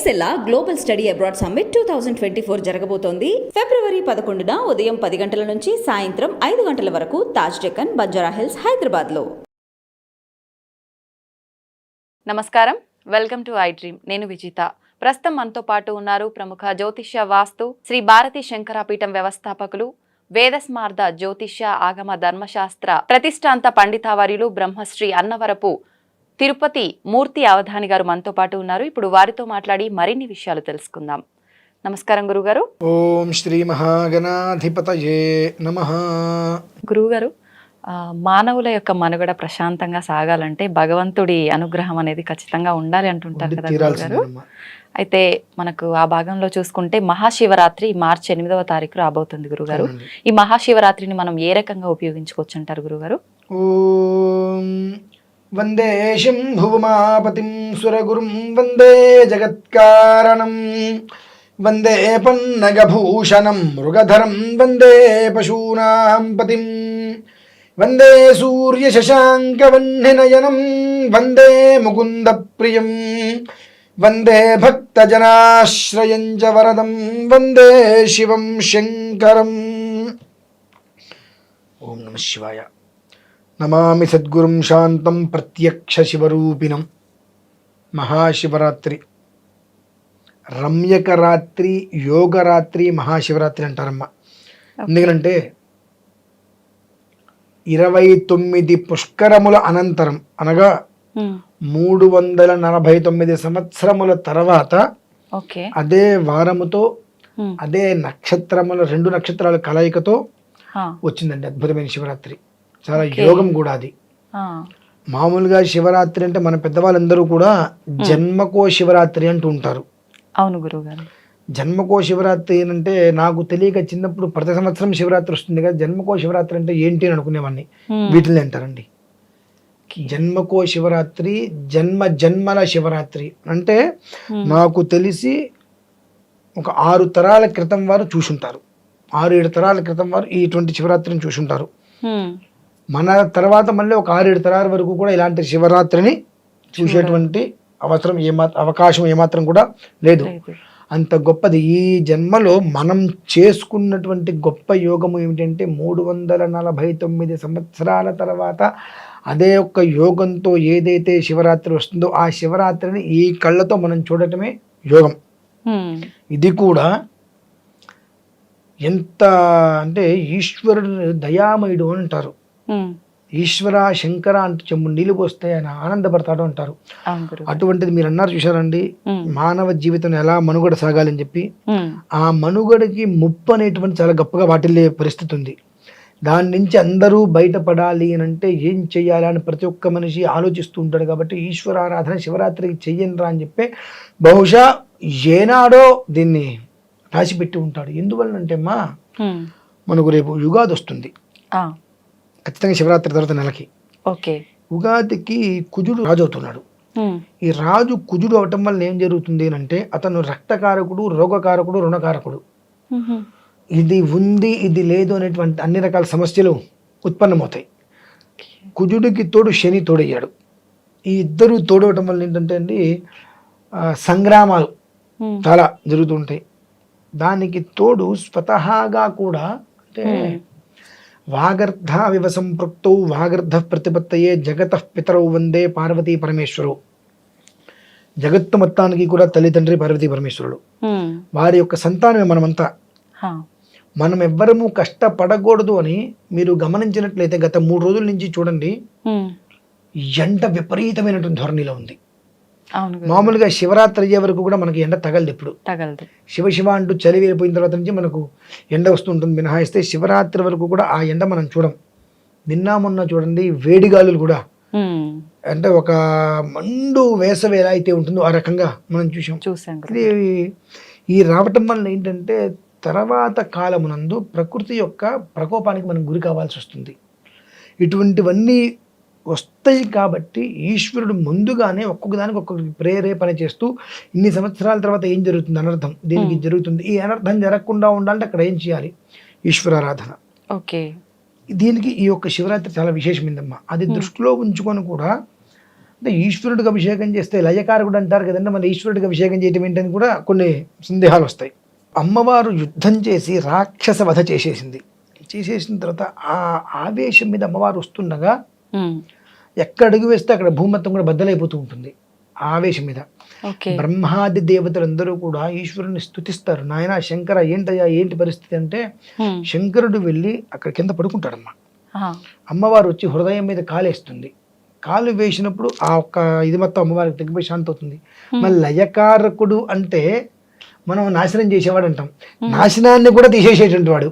ఎక్సెల్లా global study abroad summit 2024 జరగబోతోంది. ఫిబ్రవరి 11న ఉదయం 10 గంటల నుంచి సాయంత్రం 5 గంటల వరకు తాజ్ డెక్కన్, బంజారా హిల్స్, హైదరాబాద్లో. నమస్కారం, వెల్కమ్ టు ఐ డ్రీమ్. నేను విజిత. ప్రస్తుతం మనతో పాటు ఉన్నారు ప్రముఖ జ్యోతిష్య వాస్తు శ్రీ భారతీ శంకరాపీఠం వ్యవస్థాపకులు, వేదస్మార్త జ్యోతిష్య ఆగమ ధర్మశాస్త్ర ప్రతిష్టాంత పండితావర్యులు బ్రహ్మశ్రీ అన్నవరపు తిరుపతి మూర్తి అవధాని గారు మనతో పాటు ఉన్నారు. ఇప్పుడు వారితో మాట్లాడి మరిన్ని విషయాలు తెలుసుకుందాం. నమస్కారం గురుగారు. ఓం శ్రీ మహాగణాధిపతయే నమః. గురువుగారు, మానవుల యొక్క మనుగడ ప్రశాంతంగా సాగాలంటే భగవంతుడి అనుగ్రహం అనేది ఖచ్చితంగా ఉండాలి అంటుంటారు కదా గురుగారు. అయితే మనకు ఆ భాగంలో చూసుకుంటే మహాశివరాత్రి మార్చి 8వ తారీఖు రాబోతుంది గురుగారు. ఈ మహాశివరాత్రిని మనం ఏ రకంగా ఉపయోగించుకోవచ్చు అంటారు గురుగారు? ఓం వందే శంభుమాపతిం సురగురుం వందే జగత్కారణం వందే పన్నగభూషణం మృగధరం వందే పశూనాం పతిం వందే సూర్యశశాంకవహ్నినయనం వందే ముకుంద ప్రియం వందే భక్తజనాశ్రయం చ వరదం వందే శివం శంకరం. ఓం నమః శివాయ. నమామి సద్గురుం శాంతం ప్రత్యక్ష శివరూపిణం. మహాశివరాత్రి, రమ్యకరాత్రి, యోగరాత్రి, మహాశివరాత్రి అంటారమ్మ. ఎందుకంటే 29 పుష్కరముల అనంతరం అనగా 349 సంవత్సరముల తర్వాత అదే వారముతో అదే నక్షత్రముల 2 నక్షత్రాల కలయికతో వచ్చిందండి అద్భుతమైన శివరాత్రి. చాలా యోగం కూడా అది. మామూలుగా శివరాత్రి అంటే మన పెద్దవాళ్ళందరూ కూడా జన్మకో శివరాత్రి అంటూ ఉంటారు. అవును గురుగారు. జన్మకో శివరాత్రి అంటే నాకు తెలియక చిన్నప్పుడు ప్రతి సంవత్సరం శివరాత్రి వస్తుంది కదా, జన్మకో శివరాత్రి అంటే ఏంటి అని అనుకునేవాడిని. వీటిని అంటారండి జన్మకో శివరాత్రి, జన్మల శివరాత్రి. అంటే నాకు తెలిసి ఒక 6 తరాల క్రితం వారు చూసుంటారు, 6-7 తరాల క్రితం వారు ఇటువంటి శివరాత్రిని చూసుంటారు. మన తర్వాత మళ్ళీ ఒక 6-7 తరాల వరకు కూడా ఇలాంటి శివరాత్రిని చూసేటువంటి అవకాశం ఏమాత్రం కూడా లేదు. అంత గొప్పది. ఈ జన్మలో మనం చేసుకున్నటువంటి గొప్ప యోగము ఏమిటంటే 349 సంవత్సరాల తర్వాత అదే ఒక్క యోగంతో ఏదైతే శివరాత్రి వస్తుందో ఆ శివరాత్రిని ఈ కళ్ళతో మనం చూడటమే యోగం. ఇది కూడా ఎంత అంటే ఈశ్వరుడు దయామయుడు అంటారు. ఈశ్వర శంకర అంటూ చెంబు నీళ్ళు పోస్తే ఆయన ఆనందపడతాడు అంటారు. అటువంటిది మీరు అన్నారు చూసారండి, మానవ జీవితం ఎలా మనుగడ సాగాలని చెప్పి. ఆ మనుగడకి ముప్పు అనేటువంటి చాలా గొప్పగా వాటిల్లే పరిస్థితి ఉంది. దాని నుంచి అందరూ బయటపడాలి అని అంటే ఏం చెయ్యాలి అని ప్రతి ఒక్క మనిషి ఆలోచిస్తూ ఉంటాడు. కాబట్టి ఈశ్వరారాధన శివరాత్రికి చెయ్యనరా అని చెప్పి బహుశా ఏనాడో దీన్ని రాసిపెట్టి ఉంటాడు. ఎందువల్లంటే మనకు రేపు యుగాది వస్తుంది ఖచ్చితంగా శివరాత్రి తర్వాత నెలకి. ఉగాదికి కుజుడు రాజు అవుతున్నాడు. ఈ రాజు కుజుడు అవటం వల్ల ఏం జరుగుతుంది అంటే అతను రక్తకారకుడు, రోగకారకుడు, రుణకారకుడు. ఇది ఉంది ఇది లేదు అనేటువంటి అన్ని రకాల సమస్యలు ఉత్పన్నమవుతాయి. కుజుడికి తోడు శని తోడయ్యాడు. ఈ ఇద్దరు తోడవటం వల్ల ఏంటంటే అండి సంగ్రామాలు చాలా జరుగుతుంటాయి. దానికి తోడు స్వతహాగా కూడా అంటే వాగర్ధ వివ సంపృక్తౌ వాగర్ధ ప్రతిపత్తయే జగత పితరౌ వందే పార్వతీ పరమేశ్వరు. జగత్తు మొత్తానికి కూడా తల్లిదండ్రి పార్వతీ పరమేశ్వరుడు. వారి యొక్క సంతానమే మనమంతా. మనం ఎవ్వరము కష్టపడకూడదు అని మీరు గమనించినట్లయితే గత 3 రోజుల నుంచి చూడండి, ఎండ విపరీతమైనటువంటి ధోరణిలో ఉంది. మామూలుగా శివరాత్రి అయ్యే వరకు కూడా మనకి ఎండ తగలదు. ఎప్పుడు శివ అంటూ చలి వెళ్ళిపోయిన తర్వాత నుంచి మనకు ఎండ వస్తుంటుంది మినహాయిస్తే శివరాత్రి వరకు కూడా ఆ ఎండ మనం చూడం. మొన్న చూడండి వేడిగాలులు కూడా అంటే ఒక మండు వేసవి ఎలా అయితే ఉంటుందో ఆ రకంగా మనం చూసాం. ఈ రావటం వల్ల ఏంటంటే తర్వాత కాలమునందు ప్రకృతి యొక్క ప్రకోపానికి మనం గురి కావాల్సి వస్తుంది. ఇటువంటివన్నీ వస్తాయి కాబట్టి ఈశ్వరుడు ముందుగానే ఒక్కొక్కదానికి ఒక్కొక్క ప్రేరేపణ చేస్తూ ఇన్ని సంవత్సరాల తర్వాత ఏం జరుగుతుంది, అనర్థం దీనికి జరుగుతుంది, ఈ అనర్థం జరగకుండా ఉండాలంటే అక్కడ ఏం చేయాలి, ఈశ్వరారాధన. దీనికి ఈ యొక్క శివరాత్రి చాలా విశేషమైందమ్మా. అది దృష్టిలో ఉంచుకొని కూడా అంటే ఈశ్వరుడికి అభిషేకం చేస్తే లయకారకుడు అంటారు కదండి, మరి ఈశ్వరుడికి అభిషేకం చేయటం ఏంటని కూడా కొన్ని సందేహాలు వస్తాయి. అమ్మవారు యుద్ధం చేసి రాక్షస వధ చేసేసిన తర్వాత ఆ ఆవేశం మీద అమ్మవారు వస్తుండగా ఎక్కడ అడుగు వేస్తే అక్కడ భూమత్తం కూడా బద్దలైపోతూ ఉంటుంది ఆ ఆవేశం మీద. బ్రహ్మాది దేవతలందరూ కూడా ఈశ్వరుని స్తుతిస్తారు. నాయన శంకర ఏంటయ్యా ఏంటి పరిస్థితి అంటే, శంకరుడు వెళ్ళి అక్కడ కింద పడుకుంటాడమ్మా. అమ్మవారు వచ్చి హృదయం మీద కాలేస్తుంది. కాలు వేసినప్పుడు ఆ ఒక్క ఇది మొత్తం అమ్మవారికి తగ్గిపోయి శాంతి అవుతుంది. మళ్ళీ లయకారకుడు అంటే మనం నాశనం చేసేవాడు అంటాం, నాశనాన్ని కూడా తీసేసేటువంటి వాడు.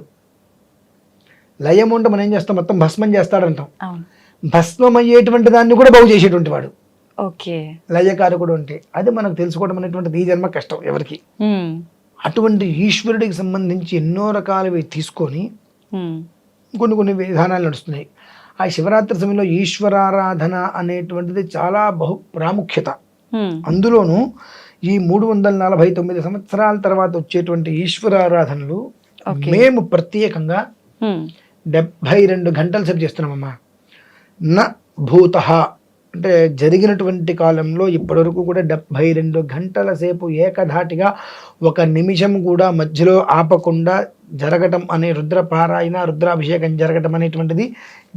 లయం అంటే మనం ఏం చేస్తాం, మొత్తం భస్మం చేస్తాడంటాం, భస్మం అయ్యేటువంటి దాన్ని కూడా బాగు చేసేటువంటి వాడు లయకారకుడు అంటే. అది మనకు తెలుసుకోవడం అనేటువంటిది ఈ జన్మ కష్టం ఎవరికి. అటువంటి ఈశ్వరుడికి సంబంధించి ఎన్నో రకాలవి తీసుకొని కొన్ని విధానాలు నడుస్తున్నాయి. ఆ శివరాత్రి సమయంలో ఈశ్వరారాధన అనేటువంటిది చాలా బహు ప్రాముఖ్యత. అందులోనూ ఈ 349 సంవత్సరాల తర్వాత వచ్చేటువంటి ఈశ్వరారాధనలు మేము ప్రత్యేకంగా 72 గంటల సేపు చేస్తున్నామమ్మా. న భూత అంటే జరిగినటువంటి కాలంలో ఇప్పటివరకు కూడా 72 గంటల సేపు ఏకధాటిగా ఒక నిమిషం కూడా మధ్యలో ఆపకుండా జరగటం అనే రుద్రపారాయణ రుద్రాభిషేకం జరగటం అనేటువంటిది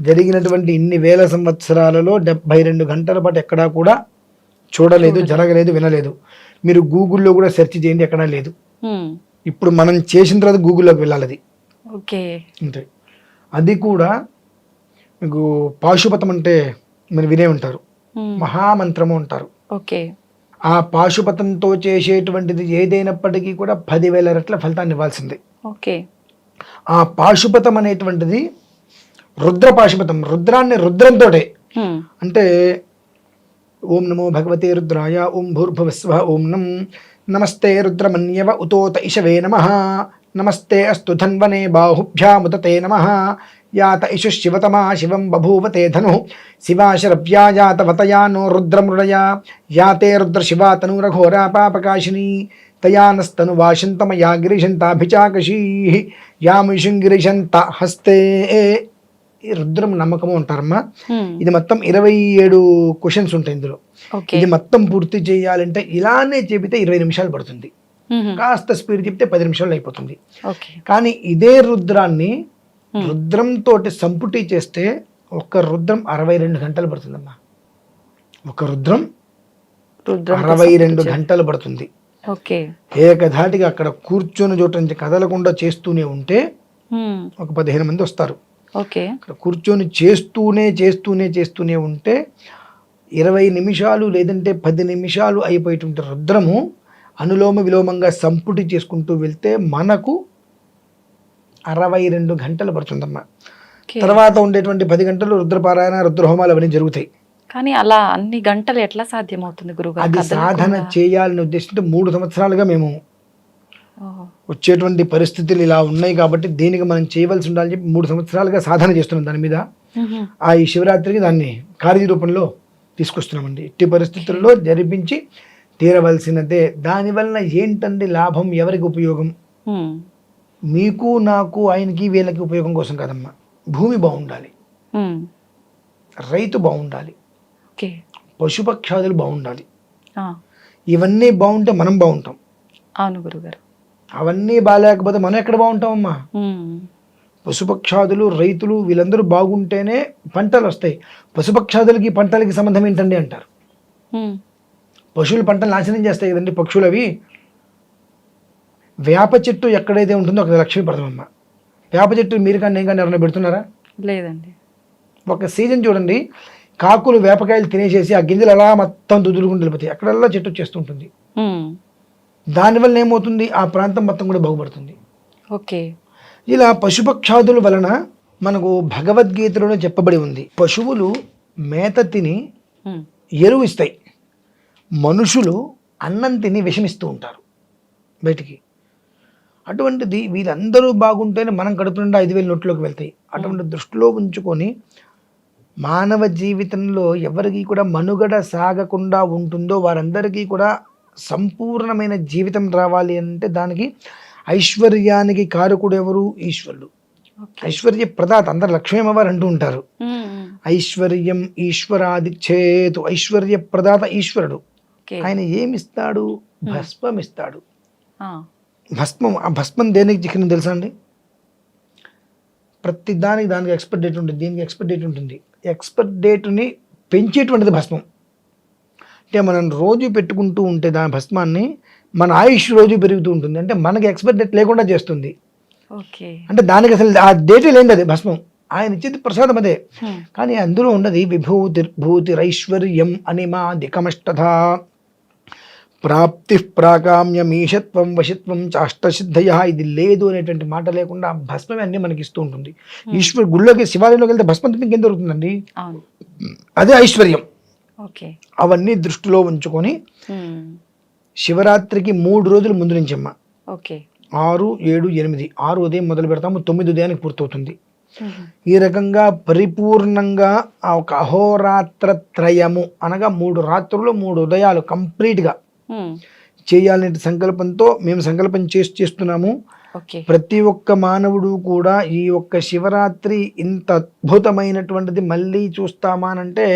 జరిగినటువంటి ఇన్ని వేల సంవత్సరాలలో 72 గంటల పాటు ఎక్కడా కూడా చూడలేదు, జరగలేదు, వినలేదు. మీరు గూగుల్లో కూడా సెర్చ్ చేయండి, ఎక్కడా లేదు. ఇప్పుడు మనం చేసిన తర్వాత గూగుల్లోకి వెళ్ళాలి అది. అంతే. అది కూడా మీకు పాశుపతం అంటే మీరు వినే ఉంటారు, మహామంత్రము అంటారు. ఆ పాశుపతంతో చేసేటువంటిది ఏదైనప్పటికీ కూడా 10,000 రెట్ల ఫలితాన్ని ఇవ్వాల్సిందే. ఆ పాశుపతం అనేటువంటిది రుద్ర పాశుపతం, రుద్రాన్ని రుద్రంతో అంటే ఓం నమో భగవతే రుద్రాయ, ఓం భూర్భువస్వ, ఓం నమస్తే రుద్రమన్యవ ఉతోత ఇషవే నమః, నమస్తే అస్తు ధన్వనే బాహుభ్యాముదతే నమః, యాత ఇషు శివతమా శివం బభూవతే ధను శివాశరవ్యాయాతవతయా నో రుద్రమృడయా, యాతే రుద్రశివా తనూరఘోరా పాపకాశిని తయానస్తను వాశంతమయా గిరిశంతాభిచాకశీ యామిషుంగిరిశంత హస్తే. ఈ రుద్రం నమ్మకము అంటారమ్మా. ఇది మొత్తం 27 క్వశ్చన్స్ ఉంటాయి ఇందులో. ఇది మొత్తం పూర్తి చేయాలంటే ఇలానే చెబితే 20 నిమిషాలు పడుతుంది, కాస్త స్పీడ్ చెప్తే 10 నిమిషాలు అయిపోతుంది. కానీ ఇదే రుద్రాన్ని రుద్రంతో సంపుటి చేస్తే ఒక రుద్రం 62 గంటలు పడుతుందమ్మా. ఒక రుద్రం 62 గంటలు పడుతుంది. ఏకధాటిగా అక్కడ కూర్చొని చోట నుంచి కదలకుండా చేస్తూనే ఉంటే ఒక 15 మంది వస్తారు. అక్కడ కూర్చొని చేస్తూనే ఉంటే 20 నిమిషాలు లేదంటే 10 నిమిషాలు అయిపోయేటువంటి రుద్రము అనులోమ విలోమంగా సంపుటి చేసుకుంటూ వెళ్తే మనకు 62 గంటలు పడుతుందమ్మా. తర్వాత ఉండేటువంటి 10 గంటలు రుద్రపారాయణ రుద్రహోమాలు అవన్నీ జరుగుతాయి. కానీ అలా అన్ని గంటలు ఎట్లా సాధ్యమవుతుంది గురుగారు? అది సాధన చేయాలని ఉద్దేశంతో 3 సంవత్సరాలుగా మేము వచ్చేటువంటి పరిస్థితులు ఇలా ఉన్నాయి కాబట్టి దీనికి మనం చేయవలసి ఉండాలని చెప్పి 3 సంవత్సరాలుగా సాధన చేస్తున్నాం దాని మీద. ఈ శివరాత్రికి దాన్ని కార్యరూపంలో తీసుకొస్తున్నామండి. ఇట్టి పరిస్థితుల్లో జరిపించి తీరవలసినదే. దానివల్ల ఏంటండి లాభం, ఎవరికి ఉపయోగం? మీకు, నాకు, ఆయనకి, వీళ్ళకి ఉపయోగం కోసం కాదమ్మా. భూమి బాగుండాలి, రైతు బాగుండాలి, పశుపక్షాదులు బాగుండాలి. ఇవన్నీ బాగుంటే మనం బాగుంటాం. అవును గురుగారు. అవన్నీ బాగాలేకపోతే మనం ఎక్కడ బాగుంటామమ్మా? పశుపక్షాదులు, రైతులు వీళ్ళందరూ బాగుంటేనే పంటలు వస్తాయి. పశుపక్షాదులకి పంటలకి సంబంధం ఏంటండి అంటారు. పశువులు పంటలు నాశనం చేస్తాయి కదండి పక్షులు. అవి వేప చెట్టు ఎక్కడైతే ఉంటుందో అక్కడ లక్ష్మీ పడతామమ్మా. వేప చెట్టు మీరు కానీ నేను కానీ ఎవరైనా పెడుతున్నారా? లేదండి. ఒక సీజన్ చూడండి, కాకులు వేపకాయలు తినేసేసి ఆ గింజలు అలా మొత్తం దుదులుకుంటూ వెళ్ళిపోతాయి, అక్కడల్లా చెట్టు వచ్చేస్తుంటుంది. దానివల్ల ఏమవుతుంది, ఆ ప్రాంతం మొత్తం కూడా బాగుపడుతుంది. ఇలా పశుపక్షాదుల వలన మనకు భగవద్గీతలోనే చెప్పబడి ఉంది, పశువులు మేత తిని ఎరువు ఇస్తాయి, మనుషులు అన్నం తిని విషమిస్తూ ఉంటారు బయటికి. అటువంటిది వీళ్ళందరూ బాగుంటేనే మనం కడుపు నిండా 5,000 నోట్లోకి వెళ్తాయి. అటువంటి దృష్టిలో ఉంచుకొని మానవ జీవితంలో ఎవరికి కూడా మనుగడ సాగకుండా ఉంటుందో వారందరికీ కూడా సంపూర్ణమైన జీవితం రావాలి అంటే దానికి ఐశ్వర్యానికి కారకుడు ఎవరు? ఈశ్వరుడు. ఐశ్వర్య ప్రదాత. అందరు లక్ష్మీ అమ్మవారు అంటూ ఉంటారు. ఐశ్వర్యం ఈశ్వరాదిచ్చేతు, ఐశ్వర్య ప్రదాత ఈశ్వరుడు. ఓకే. ఆయన ఏమిస్తాడు? భస్మం ఇస్తాడు. ఆ, భస్మం, ఆ భస్మం దేనికి చికెన్ తెలుసా అండి? ప్రతి దానికి ఎక్స్పైర్ డేట్ ఉంటుంది, దీనికి ఎక్స్పైర్ డేట్ ఉంటుంది. ఎక్స్పైర్ డేట్ని పెంచేటువంటిది భస్మం. అంటే మనం రోజు పెట్టుకుంటూ ఉంటే దాని భస్మాన్ని మన ఆయుష్ రోజు పెరుగుతూ ఉంటుంది. అంటే మనకి ఎక్స్పైర్ డేట్ లేకుండా చేస్తుంది. ఓకే. అంటే దానికి అసలు ఆ డేటే లేనిది అది భస్మం. ఆయన ఇచ్చేది ప్రసాదం అదే. కానీ అందులో ఉన్నది విభూతిర్భూతిరైశ్వర్యం అనిమాదికమష్టథ ప్రాప్తి ప్రాకామ్యమీషత్వం వశిత్వం చాష్టసిద్ధయ. ఇది లేదు అనేటువంటి మాట లేకుండా భస్మమే అన్ని మనకి ఇస్తూ ఉంటుంది. ఈశ్వరు గుళ్ళోకి శివాలయంలోకి వెళ్తే భస్మం తిప్పి ఇంకేం దొరుకుతుందండి? అదే ఐశ్వర్యం. ఓకే. అవన్నీ దృష్టిలో ఉంచుకొని శివరాత్రికి 3 రోజుల ముందు నుంచి అమ్మ, ఓకే, 6, 7, 8, 6 ఉదయం మొదలు పెడతాము, 9 ఉదయానికి పూర్తవుతుంది. ఈ రకంగా పరిపూర్ణంగా ఆ ఒక అహోరాత్ర త్రయము అనగా 3 రాత్రులు 3 ఉదయాలు కంప్లీట్గా చేయాలనే సంకల్పంతో మేము సంకల్పం చేస్తున్నాము. ప్రతి ఒక్క మానవుడు కూడా ఈ ఒక్క శివరాత్రి ఇంత అద్భుతమైనటువంటిది మళ్ళీ చూస్తామా అంటే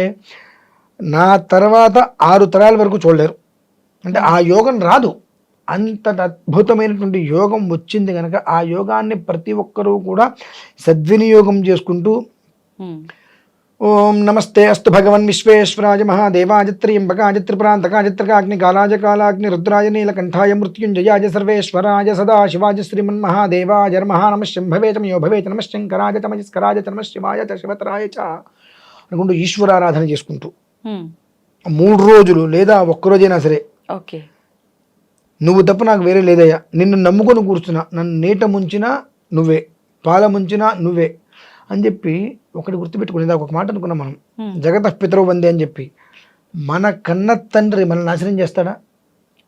నా తర్వాత 6 తరాల వరకు చూడలేరు. అంటే ఆ యోగం రాదు. అంత అద్భుతమైనటువంటి యోగం వచ్చింది కనుక ఆ యోగాన్ని ప్రతి ఒక్కరూ కూడా సద్వినియోగం చేసుకుంటూ ఓం నమస్తే అస్తు భగవన్ విశ్వేశ్వరాయ మహాదేవాయ త్ర్యంబకాయ త్రిపురాంతకాయ త్రికాగ్ని కాలాజ కాలాగ్ని రుద్రాయ నీలకంఠాయ మృత్యుంజయాయ సర్వేశ్వరాయ సదాశివాయ శ్రీమన్మహాదేవాయ నమః నమః శంభవే చ మయో భవే చ నమః శంకరాయ చ మయస్కరాయ చ నమః శివాయ చ శివతరాయ చ అనుకుంటూ ఈశ్వరారాధన చేసుకుంటూ 3 రోజులు లేదా ఒక్కరోజైనా సరే, ఓకే, నువ్వు తప్ప నాకు వేరే లేదయ్యా, నిన్ను నమ్ముకొని కూర్చున్నా, నన్ను నీట ముంచినా నువ్వే, పాల ముంచినా నువ్వే అని చెప్పి ఒకటి గుర్తుపెట్టుకునేది. ఒక మాట అనుకున్నాం మనం, జగత పితరో వందే అని చెప్పి. మన కన్న తండ్రి మన నాశనం చేస్తాడా?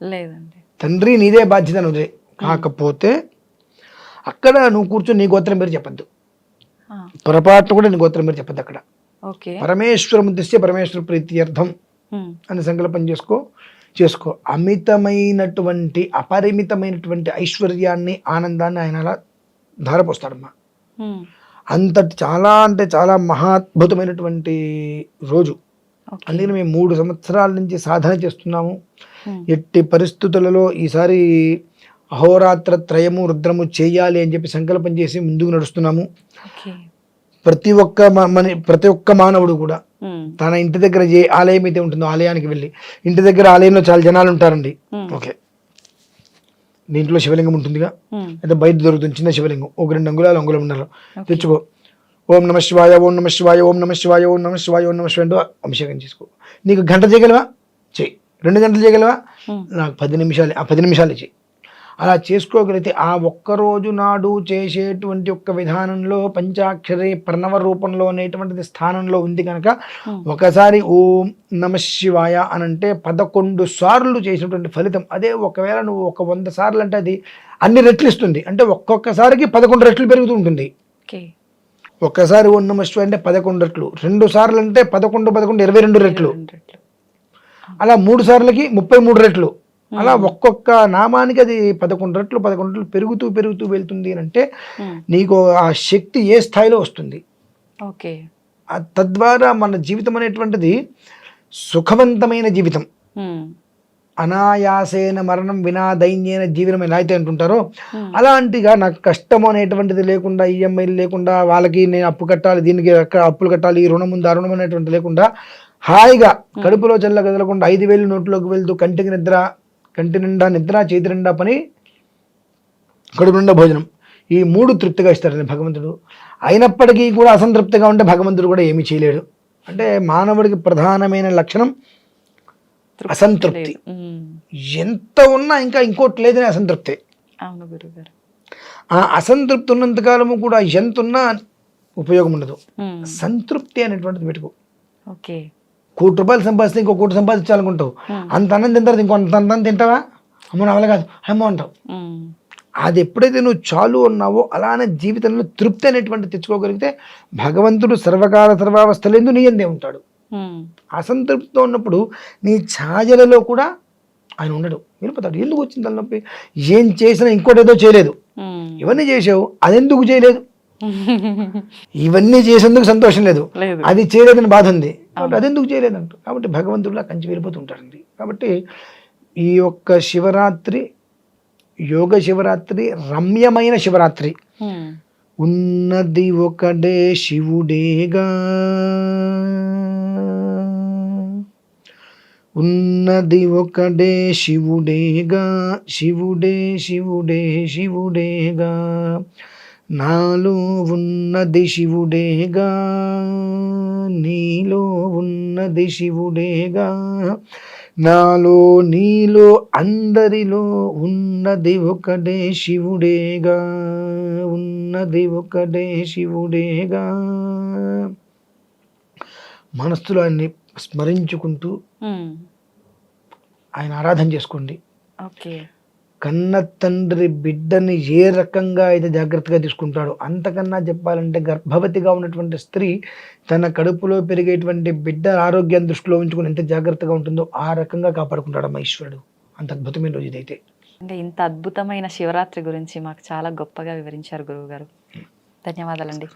లేదండి. తండ్రి నీదే బాధ్యత నువ్వే. కాకపోతే అక్కడ నువ్వు కూర్చొని నీ గోత్రం పేరు చెప్పద్దు, పొరపాటు కూడా నీ గోత్రం పేరు చెప్పద్దు. అక్కడ పరమేశ్వరం ఉద్దేశ్య పరమేశ్వర ప్రీత్యర్థం అని సంకల్పం చేసుకో. అమితమైనటువంటి అపరిమితమైనటువంటి ఐశ్వర్యాన్ని ఆనందాన్ని ఆయన అలా ధారపోస్తాడమ్మా. అంతటి చాలా అంటే చాలా మహాద్భుతమైనటువంటి రోజు. అందుకని మేము 3 సంవత్సరాల నుంచి సాధన చేస్తున్నాము. ఎట్టి పరిస్థితులలో ఈసారి అహోరాత్ర త్రయము రుద్రము చేయాలి అని చెప్పి సంకల్పం చేసి ముందుకు నడుస్తున్నాము. ప్రతి ఒక్క మానవుడు కూడా తన ఇంటి దగ్గర ఏ ఆలయం అయితే ఉంటుందో ఆలయానికి వెళ్ళి, ఇంటి దగ్గర ఆలయంలో చాలా జనాలు ఉంటారండి, ఓకే, దీంట్లో శివలింగం ఉంటుందిగా, అయితే బయట దొరుకుతుంది చిన్న శివలింగం, 1-2 అంగుళాలు ఉండాలి, తెచ్చుకో. ఓం నమ శివాయ, ఓం నమ శివాయ, ఓం నమ శివాయ, ఓం నమ శివాయ, ఓం నమ శివాయ అభిషేకం చేసుకో. నీకు గంట చేయగలవా? చెయ్యి. 2 గంటలు చేయగలవా? నాకు 10 నిమిషాలు, ఆ 10 నిమిషాలు చెయ్యి. అలా చేసుకోగలిగితే ఆ ఒక్కరోజు నాడు చేసేటువంటి ఒక్క విధానంలో పంచాక్షరి ప్రణవ రూపంలో అనేటువంటిది స్థానంలో ఉంది కనుక ఒకసారి ఓం నమ శివాయ అనంటే 11 సార్లు చేసినటువంటి ఫలితం అదే. ఒకవేళ నువ్వు 100 సార్లు అంటే అది అన్ని రెట్లు ఇస్తుంది. అంటే ఒక్కొక్కసారికి 11 రెట్లు పెరుగుతూ ఉంటుంది. ఒక్కసారి ఓం నమ శివాయ అంటే 11 రెట్లు, 2 సార్లు అంటే 11 22 రెట్లు, అలా 3 సార్లకి 33 రెట్లు, అలా ఒక్కొక్క నామానికి అది 11 రెట్లు పెరుగుతూ వెళ్తుంది అని అంటే నీకు ఆ శక్తి ఏ స్థాయిలో వస్తుంది. ఓకే, తద్వారా మన జీవితం అనేటువంటిది సుఖవంతమైన జీవితం. అనాయాసేన మరణం వినా దైన్యేన జీవనం ఎలా అయితే అంటుంటారో అలాంటిగా నాకు కష్టం అనేటువంటిది లేకుండా, ఈఎంఐలు లేకుండా, వాళ్ళకి నేను అప్పు కట్టాలి, దీనికి అప్పులు కట్టాలి, ఈ రుణం ఉంది ఆ రుణం అనేటువంటి లేకుండా హాయిగా కడుపులో చల్ల కదలకుండా 5,000 నోట్లోకి వెళ్తూ కంటి నిండా నిద్ర, చేతి నిండా పని, కడుపు నిండా భోజనం, ఈ 3 తృప్తిగా ఇస్తాడని భగవంతుడు. అయినప్పటికీ కూడా అసంతృప్తిగా ఉంటే భగవంతుడు కూడా ఏమీ చేయలేడు. అంటే మానవుడికి ప్రధానమైన లక్షణం అసంతృప్తి. ఎంత ఉన్నా ఇంకా ఇంకోటి లేదని అసంతృప్తి. ఆ అసంతృప్తి ఉన్నంతకాలము కూడా ఎంత ఉన్నా ఉపయోగం ఉండదు. సంతృప్తి అనేటువంటిది పెట్టుకో. ₹1 కోటి సంపాదిస్తే ఇంకో 1 కోటి సంపాదించాలనుకుంటావు, అంత అన్నం తింటారు, ఇంకొంత అన్నం తింటావా? అమ్మో నా వల్ల కాదు అమ్మో అంటావు. అది ఎప్పుడైతే నువ్వు చాలు అన్నావో అలానే జీవితంలో తృప్తి అనేటువంటి తెచ్చుకోగలిగితే భగవంతుడు సర్వకాల సర్వావస్థలందు నీ అందే ఉంటాడు. అసంతృప్తితో ఉన్నప్పుడు నీ ఛాయలలో కూడా ఆయన ఉండడు, వెళ్ళిపోతాడు. ఎందుకు వచ్చింది తలనొప్పి? ఏం చేసినా ఇంకోటి ఏదో చేయలేదు, ఇవన్నీ చేసావు, అదెందుకు చేయలేదు? ఇవన్నీ చేసేందుకు సంతోషం లేదు, లేదు. అది చేయలేదని బాధ ఉంది కాబట్టి అది ఎందుకు చేయలేదంట. కాబట్టి భగవంతుడిలా కంచి వెళ్ళిపోతుంటారండి. కాబట్టి ఈ యొక్క శివరాత్రి యోగ శివరాత్రి రమ్యమైన శివరాత్రి. ఉన్నది ఒకడే శివుడేగా, ఉన్నది ఒకడే శివుడేగా, శివుడే శివుడే శివుడేగా, నాలో ఉన్నది శివుడేగా, నీలో ఉన్నది శివుడేగా, నాలో నీలో అందరిలో ఉన్నది ఒకడే శివుడేగా, ఉన్నది ఒకడే శివుడేగా. మనస్సులో ఆయన్ని స్మరించుకుంటూ ఆయన ఆరాధన చేసుకోండి. ఓకే. కన్న తండ్రి బిడ్డని ఏ రకంగా అయితే జాగ్రత్తగా తీసుకుంటాడో, అంతకన్నా చెప్పాలంటే గర్భవతిగా ఉన్నటువంటి స్త్రీ తన కడుపులో పెరిగేటువంటి బిడ్డ ఆరోగ్యాన్ని దృష్టిలో ఉంచుకుని ఎంత జాగ్రత్తగా ఉంటుందో ఆ రకంగా కాపాడుకుంటాడమ్మా ఈశ్వరుడు. అంత అద్భుతమైన రోజు ఇదైతే. అంటే ఇంత అద్భుతమైన శివరాత్రి గురించి మాకు చాలా గొప్పగా వివరించారు గురువు గారు. ధన్యవాదాలండి.